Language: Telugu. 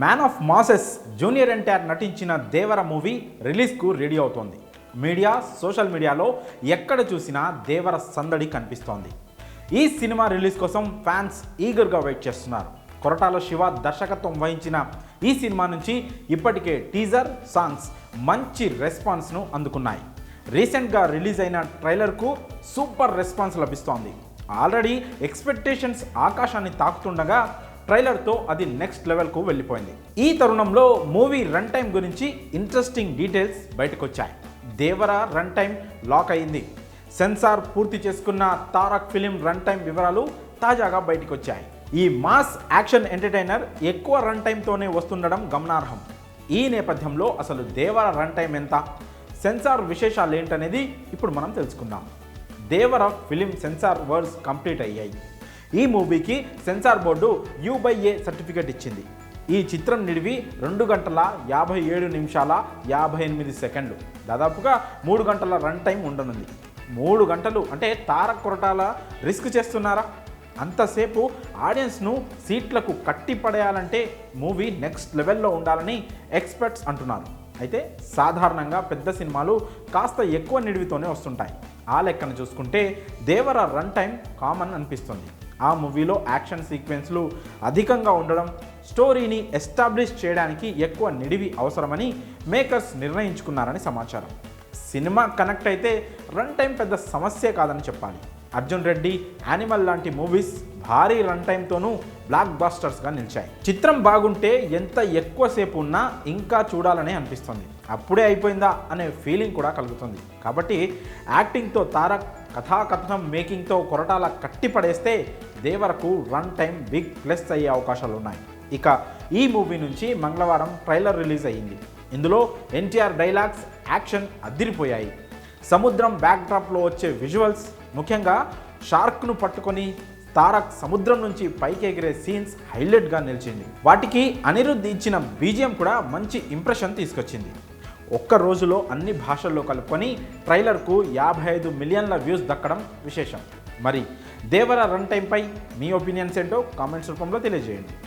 Man of masses junior NTR నటించిన దేవర మూవీ రిలీజ్కు రెడీ అవుతోంది. మీడియా, సోషల్ మీడియాలో ఎక్కడ చూసినా దేవర సందడి కనిపిస్తోంది. ఈ సినిమా రిలీజ్ కోసం ఫ్యాన్స్ ఈగర్గా వెయిట్ చేస్తున్నారు. కొరటాల శివ దర్శకత్వం వహించిన ఈ సినిమా నుంచి ఇప్పటికే టీజర్, సాంగ్స్ మంచి రెస్పాన్స్ను అందుకున్నాయి. రీసెంట్గా రిలీజ్ అయిన ట్రైలర్కు సూపర్ రెస్పాన్స్ లభిస్తోంది. ఆల్రెడీ ఎక్స్పెక్టేషన్స్ ఆకాశాన్ని తాకుతుండగా ట్రైలర్తో అది నెక్స్ట్ లెవెల్కు వెళ్ళిపోయింది. ఈ తరుణంలో మూవీ రన్ టైం గురించి ఇంట్రెస్టింగ్ డీటెయిల్స్ బయటకు వచ్చాయి. దేవర రన్ టైం లాక్ అయింది. సెన్సార్ పూర్తి చేసుకున్న తారక్ ఫిలిం రన్ టైం వివరాలు తాజాగా బయటకు వచ్చాయి. ఈ మాస్ యాక్షన్ ఎంటర్టైనర్ ఎక్కువ రన్ టైంతోనే వస్తుండడం గమనార్హం. ఈ నేపథ్యంలో అసలు దేవర రన్ టైం ఎంత, సెన్సార్ విశేషాలు ఏంటనేది ఇప్పుడు మనం తెలుసుకుందాం. దేవర ఫిలిం సెన్సార్ వర్డ్స్ కంప్లీట్ అయ్యాయి. ఈ మూవీకి సెన్సార్ బోర్డు U/A సర్టిఫికేట్ ఇచ్చింది. ఈ చిత్రం నిడివి 2 గంటల 57 నిమిషాల 58 సెకండ్లు, దాదాపుగా 3 గంటల రన్ టైం ఉండనుంది. 3 గంటలు అంటే తారక్ కొరటాల రిస్క్ చేస్తున్నారా? అంతసేపు ఆడియన్స్ను సీట్లకు కట్టి పడేయాలంటే మూవీ నెక్స్ట్ లెవెల్లో ఉండాలని ఎక్స్పర్ట్స్ అంటున్నారు. అయితే సాధారణంగా పెద్ద సినిమాలు కాస్త ఎక్కువ నిడివితోనే వస్తుంటాయి. ఆ లెక్కన చూసుకుంటే దేవర రన్ టైం కామన్ అనిపిస్తుంది. ఆ మూవీలో యాక్షన్ సీక్వెన్స్లు అధికంగా ఉండడం, స్టోరీని ఎస్టాబ్లిష్ చేయడానికి ఎక్కువ నిడివి అవసరమని మేకర్స్ నిర్ణయించుకున్నారని సమాచారం. సినిమా కనెక్ట్ అయితే రన్ టైం పెద్ద సమస్యే కాదని చెప్పాలి. అర్జున్ రెడ్డి, యానిమల్ లాంటి మూవీస్ భారీ రన్ టైంతోనూ బ్లాక్ బాస్టర్స్గా నిలిచాయి. చిత్రం బాగుంటే ఎంత ఎక్కువసేపు ఉన్నా ఇంకా చూడాలనే అనిపిస్తుంది. అప్పుడే అయిపోయిందా అనే ఫీలింగ్ కూడా కలుగుతుంది. కాబట్టి యాక్టింగ్తో తారక్, కథాకథనం మేకింగ్తో కొరటాల కట్టి పడేస్తే దేవరకు రన్ టైం బిగ్ ప్లస్ అయ్యే అవకాశాలు ఉన్నాయి. ఇక ఈ మూవీ నుంచి మంగళవారం ట్రైలర్ రిలీజ్ అయ్యింది. ఇందులో ఎన్టీఆర్ డైలాగ్స్, యాక్షన్ అదిరిపోయాయి. సముద్రం బ్యాక్డ్రాప్లో వచ్చే విజువల్స్, ముఖ్యంగా షార్క్ను పట్టుకొని తారక్ సముద్రం నుంచి పైకి ఎగిరే సీన్స్ హైలైట్గా నిలిచింది. వాటికి అనిరుద్ధ్ ఇచ్చిన బీజిఎం కూడా మంచి ఇంప్రెషన్ తీసుకొచ్చింది. ఒక్క రోజులో అన్ని భాషల్లో కలుపుకొని ట్రైలర్కు 55 మిలియన్ల వ్యూస్ దక్కడం విశేషం. మరి దేవర రన్ టైంపై మీ ఒపీనియన్స్ ఏంటో కామెంట్స్ రూపంలో తెలియజేయండి.